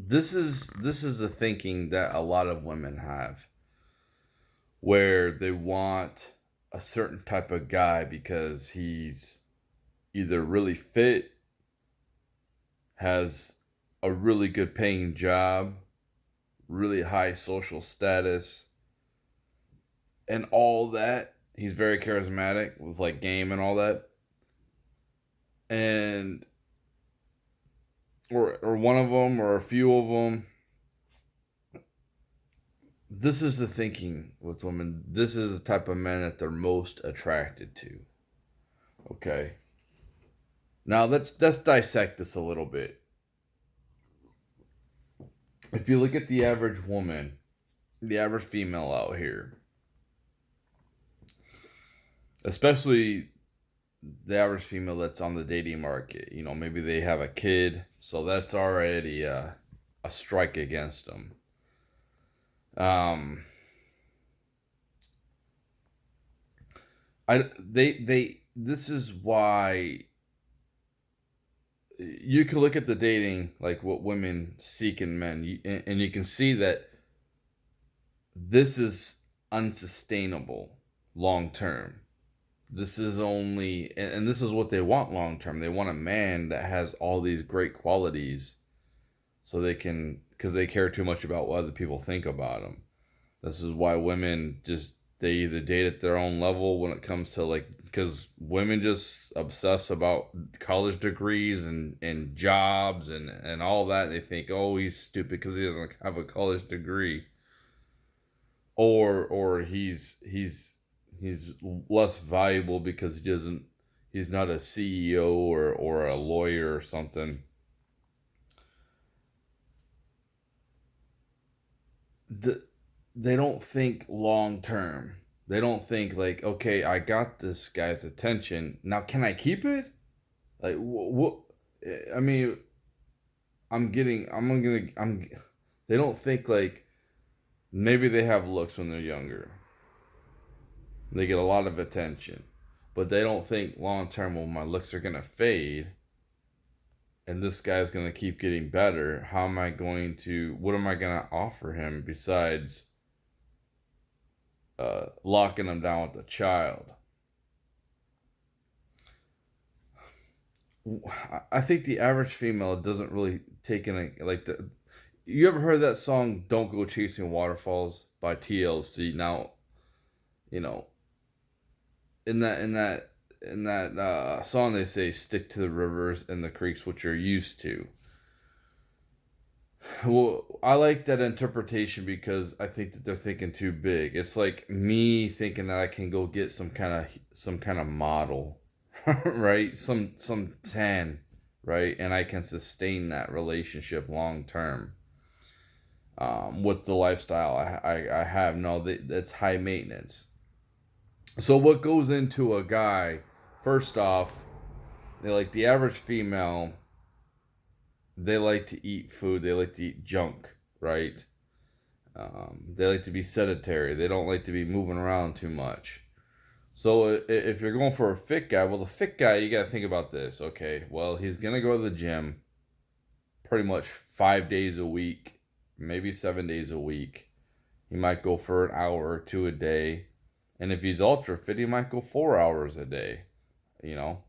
this is the thinking that a lot of women have, where they want a certain type of guy because he's either really fit, has a really good paying job, really high social status, and all that. He's very charismatic with like game and all that. And or one of them or a few of them. This is the thinking with women. This is the type of men that they're most attracted to. Okay. Now let's dissect this a little bit. If you look at the average woman, the average female out here, especially the average female that's on the dating market, maybe they have a kid, so that's already a strike against them. Um, this is why you can look at the dating, like what women seek in men, and you can see that this is unsustainable long term. This is only, and this is what they want long term. They want a man that has all these great qualities so they can, because they care too much about what other people think about them. This is why women just, they either date at their own level when it comes to like, because women just obsess about college degrees and jobs and all that. They think, oh, he's stupid because he doesn't have a college degree, or he's less valuable because he's not a CEO or a lawyer or something. They don't think long term. They don't think like, okay, I got this guy's attention. Now, can I keep it? Like, what? I mean, I'm getting. I'm gonna. I'm. They don't think like maybe they have looks when they're younger. They get a lot of attention, but they don't think long term. Well, my looks are gonna fade, and this guy's gonna keep getting better. How am I going to? What am I gonna offer him besides locking him down with a child? I think the average female doesn't really take in a, like the. You ever heard that song "Don't Go Chasing Waterfalls" by TLC? Now, you know, in that song they say stick to the rivers and the creeks which you're used to. Well, I like that interpretation because I think that they're thinking too big. It's like me thinking that I can go get some kind of model, right? Some 10, right? And I can sustain that relationship long term. With the lifestyle I have. No, that's high maintenance. So what goes into a guy? First off, they like the average female. They like to eat food. They like to eat junk, right? They like to be sedentary. They don't like to be moving around too much. So if you're going for a fit guy, well, the fit guy, you got to think about this. Okay, well, he's gonna go to the gym pretty much 5 days a week, maybe 7 days a week. He might go for an hour or two a day, and if he's ultra fit, he might go 4 hours a day. You know,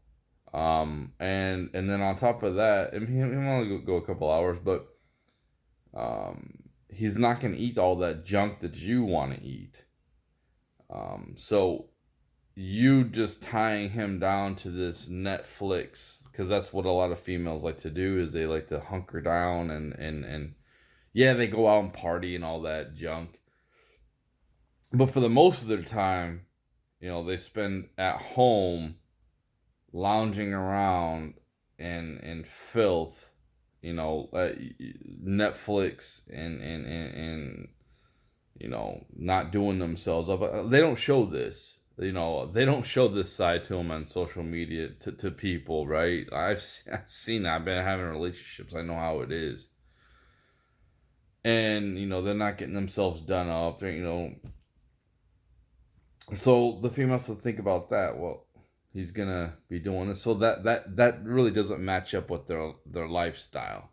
and then on top of that, I mean, he only go a couple hours, but he's not gonna eat all that junk that you want to eat. So you just tying him down to this Netflix, because that's what a lot of females like to do, is they like to hunker down and yeah, they go out and party and all that junk, but for the most of their time, they spend at home lounging around in filth, Netflix and not doing themselves up. They don't show this. They don't show this side to them on social media to people, right? I've seen that. I've been having relationships. I know how it is. And, they're not getting themselves done up. So the females will think about that. Well, he's gonna be doing this, so that really doesn't match up with their lifestyle.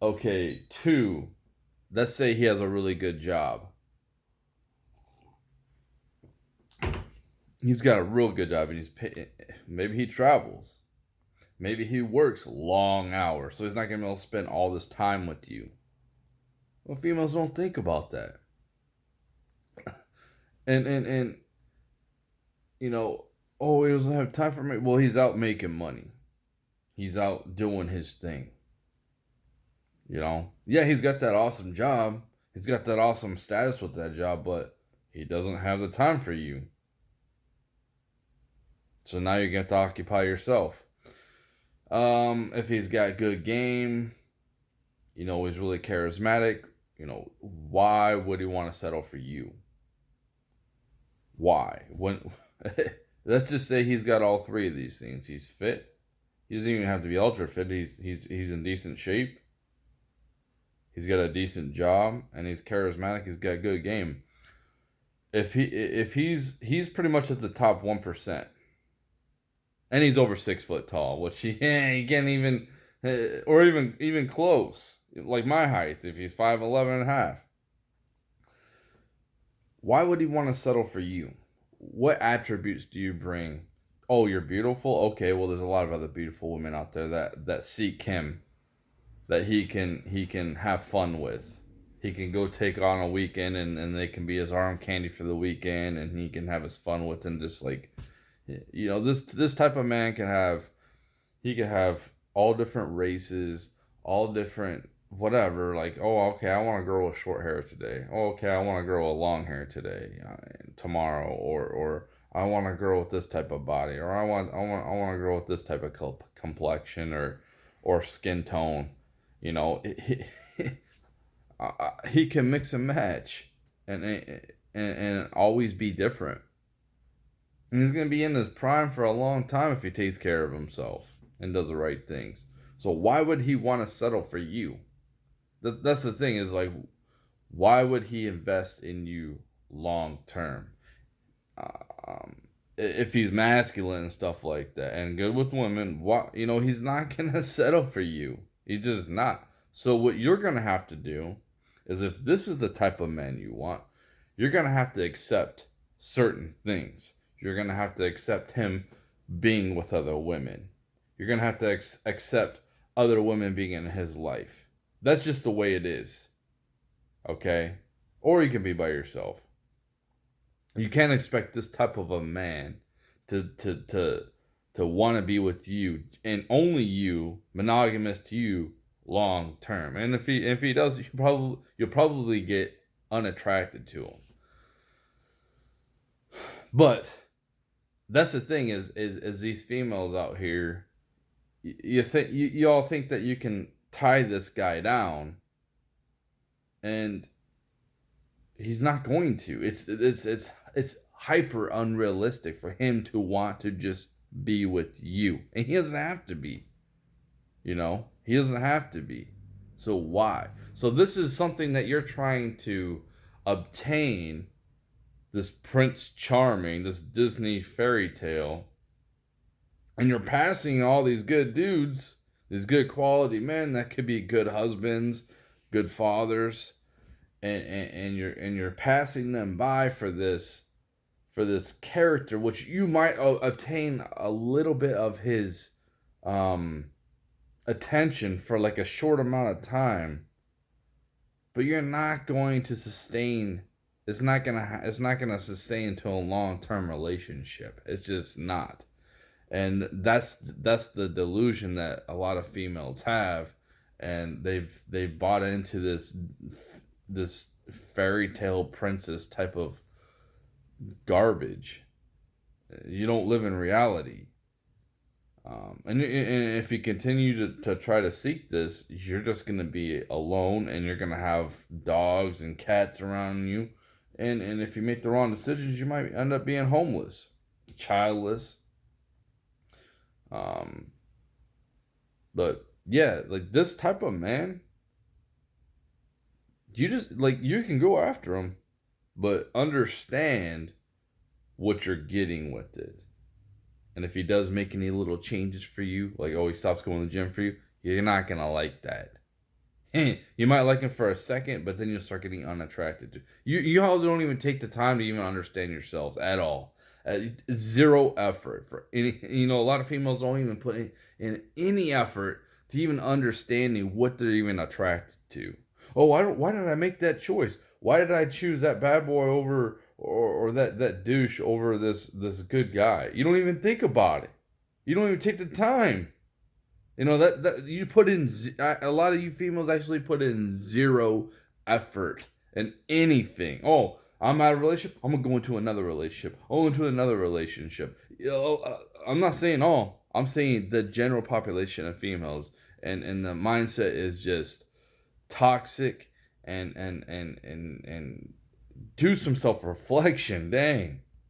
Okay, two, let's say he has a really good job. He's got a real good job, and maybe he travels. Maybe he works long hours, so he's not gonna be able to spend all this time with you. Well, females don't think about that. And you know, oh, he doesn't have time for me. Well, he's out making money. He's out doing his thing. You know, yeah, he's got that awesome job. He's got that awesome status with that job, but he doesn't have the time for you. So now you get to occupy yourself. If he's got good game, you know, he's really charismatic, you know, why would he want to settle for you? Why? When let's just say he's got all three of these things. He's fit. He doesn't even have to be ultra fit. He's in decent shape. He's got a decent job, and he's charismatic. He's got good game. If he's pretty much at the top 1%, and he's over 6 foot tall, which he can't even, or even close, like my height. If he's 5'11" and a half, why would he want to settle for you? What attributes do you bring? Oh, you're beautiful. Okay, well, there's a lot of other beautiful women out there that seek him, that he can have fun with. He can go take on a weekend, and they can be his arm candy for the weekend, and he can have his fun with, and just like, you know, this type of man he can have all different races, all different whatever. Like, oh, okay, I want a girl with short hair today. Oh, okay, I want a girl with long hair today, tomorrow, or I want a girl with this type of body, or I want a girl with this type of complexion or skin tone. You know, he can mix and match, and always be different. And he's gonna be in his prime for a long time if he takes care of himself and does the right things. So why would he want to settle for you? That's the thing, is like, why would he invest in you long term? If he's masculine and stuff like that and good with women, what, you know, he's not gonna settle for you. He's just not. So what you're gonna have to do is, if this is the type of man you want, you're gonna have to accept certain things. You're gonna have to accept him being with other women. You're gonna have to accept other women being in his life. That's just the way it is. Okay? Or you can be by yourself. You can't expect this type of a man to want to be with you, and only you, monogamous to you, long term. And if he does, you'll probably get unattracted to him. But that's the thing, is these females out here, you all think that you can tie this guy down, and he's not going to. It's hyper unrealistic for him to want to just be with you, and he doesn't have to be. You know, he doesn't have to be. So why? So this is something that you're trying to obtain, this Prince Charming, this Disney fairy tale, and you're passing all these good dudes, these good quality men that could be good husbands, good fathers, and you're passing them by for this character, which you might obtain a little bit of his attention for like a short amount of time, but you're not going to sustain. It's not gonna sustain into a long-term relationship. It's just not. And that's the delusion that a lot of females have, and they've bought into this fairy tale princess type of garbage. You don't live in reality. And if you continue to try to seek this, you're just going to be alone, and you're going to have dogs and cats around you. And if you make the wrong decisions, you might end up being homeless, childless. But yeah, like this type of man, you just, like, you can go after him, but understand what you're getting with it. And if he does make any little changes for you, like, oh, he stops going to the gym for you, you're not going to like that. You might like him for a second, but then you'll start getting unattracted to you. All don't even take the time to even understand yourselves at all. Zero effort for any. A lot of females don't even put in any effort to even understanding what they're even attracted to. Oh, why did I make that choice? Why did I choose that bad boy over or that douche over this good guy? You don't even think about it. You don't even take the time. That you put in a lot of you females actually put in zero effort in anything. Oh, I'm out of a relationship. I'm gonna go into another relationship. Oh, into another relationship. I'm not saying all. I'm saying the general population of females, and the mindset is just toxic, and do some self reflection. Dang.